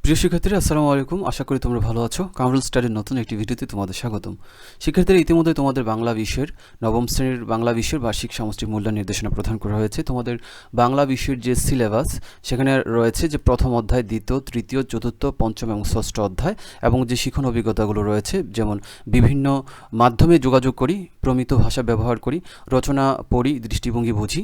প্রিয় শিক্ষার্থীরা আসসালামু আলাইকুম। আশা করি তোমরা ভালো আছো। কামরুল স্টাডির নতুন একটি ভিডিওতে তোমাদের স্বাগতম। শিক্ষার্থীরা, ইতিমধ্যে তোমাদের বাংলা বিষয়ের নবম শ্রেণীর বাংলা বিষয়ের বার্ষিক সামষ্টিক মূল্যায়ন নির্দেশনা প্রদান করা হয়েছে। তোমাদের বাংলা বিষয়ের যে সিলেবাস, সেখানে রয়েছে যে প্রথম অধ্যায়, দ্বিতীয়, তৃতীয়, চতুর্থ, পঞ্চম এবং ষষ্ঠ অধ্যায়, এবং যে শিখন অভিজ্ঞতাগুলো রয়েছে, যেমন বিভিন্ন মাধ্যমে যোগাযোগ করি, প্রমিত ভাষা ব্যবহার করি, রচনা পড়ি, দৃষ্টিভঙ্গি বুঝি,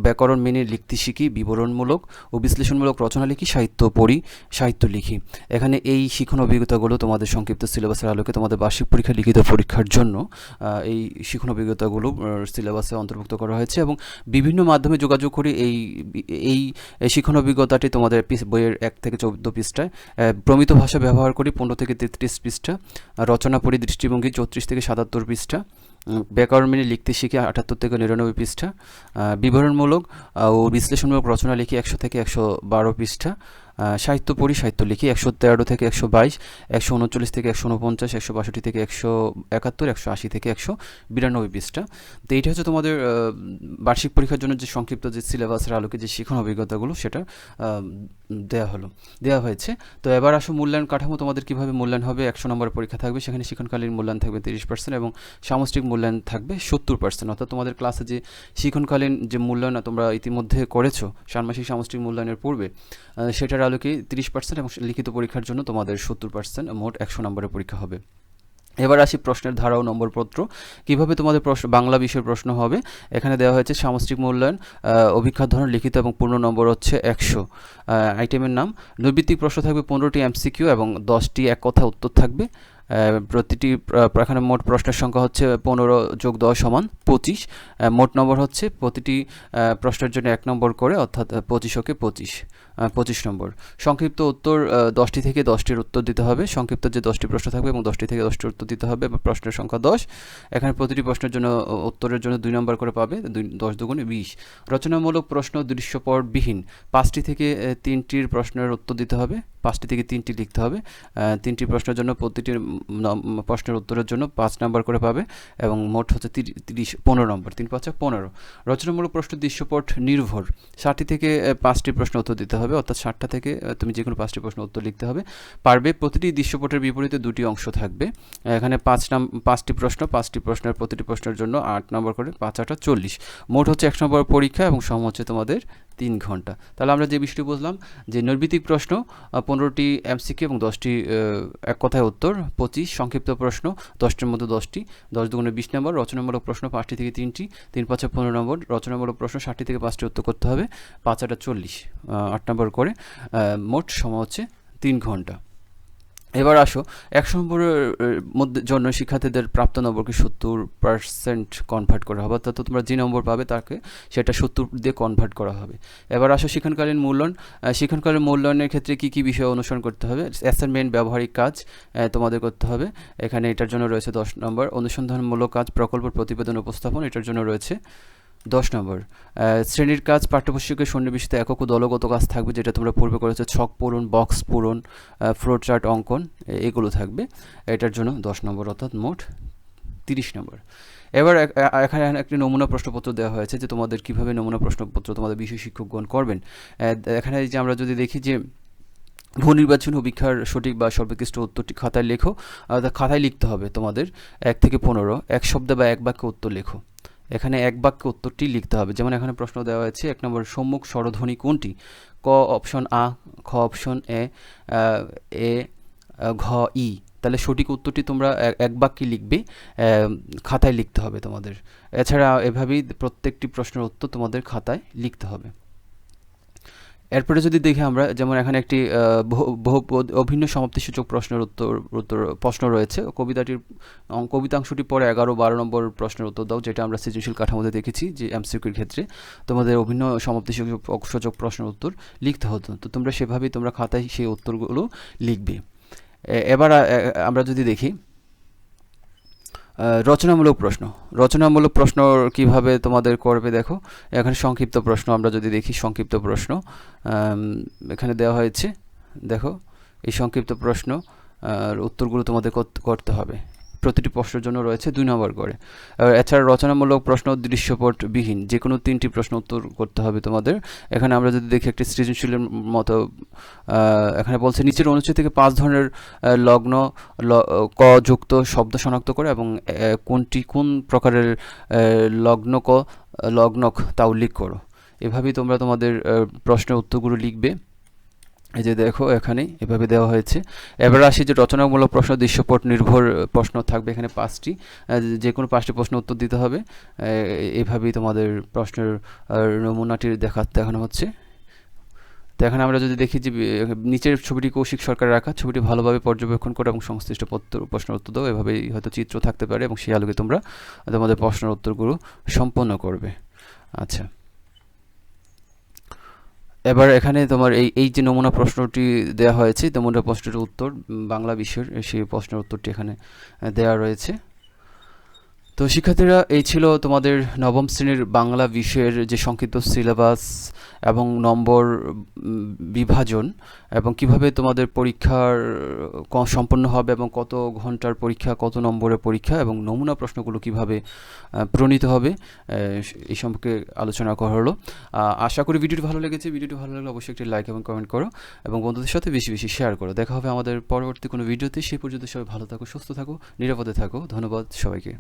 ব্যাকরণ মেনে লিখতে শিখি, বিবরণমূলক ও বিশ্লেষণমূলক রচনা লিখি, সাহিত্য পড়ি, সাহিত্য লিখি। এখানে এই শিখন অভিজ্ঞতাগুলো তোমাদের সংক্ষিপ্ত সিলেবাসের আলোকে তোমাদের বার্ষিক পরীক্ষা, লিখিত পরীক্ষার জন্য এই শিখন অভিজ্ঞতাগুলো সিলেবাসে অন্তর্ভুক্ত করা হয়েছে। এবং বিভিন্ন মাধ্যমে যোগাযোগ করি এই এই শিখন অভিজ্ঞতাটি তোমাদের বইয়ের 1 থেকে 14 পৃষ্ঠায়, প্রমিত ভাষা ব্যবহার করি 15 থেকে 33 পৃষ্ঠা, রচনা পড়ি, দৃষ্টিভঙ্গি 34 থেকে 77 পৃষ্ঠা, ব্যাকরণ মেনে লিখতে শিখে 78 থেকে 99 পৃষ্ঠা, বিবরণমূলক ও বিশ্লেষণমূলক রচনা লিখি 100 থেকে 112 পৃষ্ঠা, সাহিত্য পড়ি, সাহিত্য লিখি 113 থেকে 122, 139 থেকে 149, 162 থেকে 171, 180 থেকে 192 পৃষ্ঠা। তো এইটা হচ্ছে তোমাদের বার্ষিক পরীক্ষার জন্য যে সংক্ষিপ্ত যে সিলেবাসের আলোকে যে শিখন অভিজ্ঞতাগুলো সেটা দেওয়া হয়েছে। তো এবার আসো মূল্যায়ন কাঠামো। তোমাদের কীভাবে মূল্যায়ন হবে? 100 নম্বরের পরীক্ষা থাকবে, সেখানে শিক্ষণকালীন মূল্যায়ন থাকবে 30% এবং সামষ্টিক মূল্যায়ন থাকবে 70%। অর্থাৎ তোমাদের ক্লাসে যে শিক্ষণকালীন যে মূল্যায়ন তোমরা ইতিমধ্যে করেছো ষান্মাসিক সামষ্টিক মূল্যায়নের পূর্বে, সেটার আলোকে 30% এবং লিখিত পরীক্ষার জন্য তোমাদের 70%, মোট 100 নম্বরের পরীক্ষা হবে। এবার আসি প্রশ্নের ধারা ও নম্বরপত্র। কীভাবে তোমাদের বাংলা বিষয়ের প্রশ্ন হবে? এখানে দেওয়া হয়েছে সামষ্টিক মূল্যায়ন, অভিক্ষার ধরন, লিখিত এবং পূর্ণ নম্বর হচ্ছে 100। আইটেমের নাম, নৈর্বৃত্তিক প্রশ্ন থাকবে 15টি MCQ এবং 10টি এক কথা উত্তর থাকবে। প্রতিটি এখানে মোট প্রশ্নের সংখ্যা হচ্ছে 15 যোগ 10 সমান 25। মোট নম্বর হচ্ছে প্রতিটি প্রশ্নের জন্য 1 নম্বর করে, অর্থাৎ 25কে 25 নম্বর। সংক্ষিপ্ত উত্তর 10টি থেকে 10টির উত্তর দিতে হবে। সংক্ষিপ্ত যে 10টি প্রশ্ন থাকবে এবং 10টি থেকে 10টির উত্তর দিতে হবে। প্রশ্নের সংখ্যা 10। এখানে প্রতিটি প্রশ্নের জন্য উত্তরের জন্য 2 নম্বর করে পাবে, 10 দুগুণে 20। রচনামূলক প্রশ্ন দৃশ্যপটবিহীন 5টি থেকে 3টির প্রশ্নের উত্তর দিতে হবে, 5টি থেকে 3টি লিখতে হবে। 3টি প্রশ্নের জন্য প্রতিটি প্রশ্নের উত্তরের জন্য 5 নম্বর করে পাবে এবং মোট হচ্ছে 15 নম্বর, 3 5 15। রচনামূলক প্রশ্ন দৃশ্যপট নির্ভর 60টি থেকে 5টি প্রশ্ন উত্তর দিতে হবে, অর্থাৎ 60টা থেকে তুমি যে কোনো 5টি প্রশ্ন উত্তর লিখতে হবে পারবে। প্রতিটি দৃশ্যপটের বিপরীতে 2টি অংশ থাকবে। এখানে 5টি প্রশ্ন, 5টি প্রশ্নের প্রতিটি প্রশ্নের জন্য 8 নম্বর করে, 5 8 40। মোট হচ্ছে 100 নম্বর পরীক্ষা এবং সময় হচ্ছে তোমাদের 3 ঘন্টা। তাহলে আমরা যে বিষয়টি বুঝলাম যে নৈর্বৃত্তিক প্রশ্ন 15টি MCQ এবং 10টি এক কথায় উত্তর, 25 সংক্ষিপ্ত প্রশ্ন 10টির মধ্যে 10টি, 10 দুগুণে 20 নম্বর। রচনামূলক প্রশ্ন 5টি থেকে 3টি, 3 5 15 নম্বর। রচনামূলক প্রশ্ন 60টি থেকে 5টি উত্তর করতে হবে, 5 8 40, 8 নম্বর করে। মোট সময় হচ্ছে 3 ঘন্টা। এবার আসো 100 নম্বরের মধ্যে জন্য শিক্ষার্থীদের প্রাপ্ত নম্বরকে 70% কনভার্ট করা হবে, অর্থাৎ তোমরা যে নম্বর পাবে তাকে সেটা 70 দিয়ে কনভার্ট করা হবে। এবার আসো শিক্ষণকালীন মূল্যায়ন। শিক্ষণকালীন মূল্যায়নের ক্ষেত্রে কী কী বিষয় অনুসরণ করতে হবে? অ্যাসাইনমেন্ট, ব্যবহারিক কাজ তোমাদের করতে হবে। এখানে এটার জন্য রয়েছে 10 নম্বর। অনুসন্ধানমূলক কাজ, প্রকল্প, প্রতিবেদন উপস্থাপন, এটার জন্য রয়েছে 10 নম্বর। শ্রেণীর কাজ, পাঠ্যপুস্তকের সন্নিবেশিত একক ও দলগত কাজ থাকবে, যেটা তোমরা পূর্বে করেছো, ছক পূরণ, বক্স পূরণ, ফ্লো চার্ট অঙ্কন, এগুলো থাকবে। এটার জন্য 10 নম্বর, অর্থাৎ মোট 30 নম্বর। এবার এখানে একটি নমুনা প্রশ্নপত্র দেওয়া হয়েছে যে তোমাদের কীভাবে নমুনা প্রশ্নপত্র তোমাদের বিষয় শিক্ষকগণ করবেন। এখানে যে আমরা যদি দেখি যে বহু নির্বাচনী অভিক্ষার সঠিক বা সর্বোৎকৃষ্ট উত্তরটি খাতায় লেখো। খাতায় লিখতে হবে তোমাদের 1 থেকে 15 এক শব্দে বা এক বাক্যে উত্তর লেখো। এখানে এক বাক্যে উত্তরটি লিখতে হবে। যেমন এখানে প্রশ্ন দেওয়া হয়েছে 1 নম্বর, সম্মুখ স্বরধ্বনি কোনটি? ক অপশন আ, খ অপশন এ, ঘ ই। তাহলে সঠিক উত্তরটি তোমরা এক বাক্যে লিখবে, খাতায় লিখতে হবে তোমাদের। এছাড়া এভাবেই প্রত্যেকটি প্রশ্নের উত্তর তোমাদের খাতায় লিখতে হবে। এরপরে যদি দেখি আমরা, যেমন এখানে একটি অভিন্ন সমাপ্তিসূচক প্রশ্নের উত্তর প্রশ্ন রয়েছে। কবিতাংশটি পরে 11 12 নম্বর প্রশ্নের উত্তর দাও, যেটা আমরা সৃজনশীল কাঠামোতে দেখেছি যে MCQর ক্ষেত্রে তোমাদের অভিন্ন সমাপ্তিসূচক প্রশ্নের উত্তর লিখতে হতো। তো তোমরা সেভাবেই তোমরা খাতায় সেই উত্তরগুলো লিখবে। এবার আমরা যদি দেখি রচনামূলক প্রশ্ন কিভাবে তোমাদের করবে, দেখো এখানে সংক্ষিপ্ত প্রশ্ন আমরা যদি দেখি, সংক্ষিপ্ত প্রশ্ন এখানে দেওয়া হয়েছে। দেখো এই সংক্ষিপ্ত প্রশ্ন উত্তরগুলো তোমাদের করতে হবে। প্রতিটি প্রশ্নের জন্য রয়েছে 2 নম্বর করে। এছাড়া রচনামূলক প্রশ্ন দৃশ্যপটবিহীন যে কোনো 3টি প্রশ্ন উত্তর করতে হবে তোমাদের। এখানে আমরা যদি দেখি একটি সৃজনশীলের মতো এখানে বলছে নিচের অনুচ্ছেদ থেকে 5 ধরনের লগ্ন ক যুক্ত শব্দ শনাক্ত করে এবং কোনটি কোন প্রকারের লগ্নক তা উল্লেখ করো। এভাবেই তোমরা তোমাদের প্রশ্নের উত্তরগুলো লিখবে। এই যে দেখো এখানে এভাবে দেওয়া হয়েছে। এবার আসি যে রচনামূলক প্রশ্ন দৃশ্যপট নির্ভর প্রশ্ন থাকবে এখানে 5টি, যে কোনো 5টি প্রশ্ন উত্তর দিতে হবে। এভাবেই তোমাদের প্রশ্নের নমুনাটি দেখানো হচ্ছে। তো এখানে আমরা যদি দেখি যে নিচের ছবিটি কৌশিক সরকারের আঁকা, ছবিটি ভালোভাবে পর্যবেক্ষণ করো এবং সংশ্লিষ্ট প্রশ্নের উত্তর দাও। এভাবেই হয়তো চিত্র থাকতে পারে এবং সেই আলোকে তোমরা তোমাদের প্রশ্নের উত্তরগুলো সম্পন্ন করবে। আচ্ছা, এবার এখানে তোমার এই যে নমুনা প্রশ্নটি দেওয়া হয়েছে, নমুনা প্রশ্নটির উত্তর বাংলা বিষয়ের, সেই প্রশ্নের উত্তরটি এখানে দেওয়া রয়েছে। তো শিক্ষার্থীরা, এই ছিল তোমাদের নবম শ্রেণীর বাংলা বিষয়ের যে সংক্ষিপ্ত সিলেবাস এবং নম্বর বিভাজন এবং কিভাবে তোমাদের পরীক্ষার সম্পন্ন হবে এবং কত ঘন্টার পরীক্ষা, কত নম্বরের পরীক্ষা এবং নমুনা প্রশ্নগুলো কিভাবে প্রণীত হবে এই সম্পর্কে আলোচনা করা হলো। আশা করি ভিডিওটি ভালো লেগেছে। ভিডিওটি ভালো লাগলে অবশ্যই একটি লাইক এবং কমেন্ট করো এবং বন্ধুদের সাথে বেশি বেশি শেয়ার করো। দেখা হবে আমাদের পরবর্তী কোনো ভিডিওতে। সেই পর্যন্ত সবাই ভালো থাকো, সুস্থ থাকো, নিরাপদে থাকো। ধন্যবাদ সবাইকে।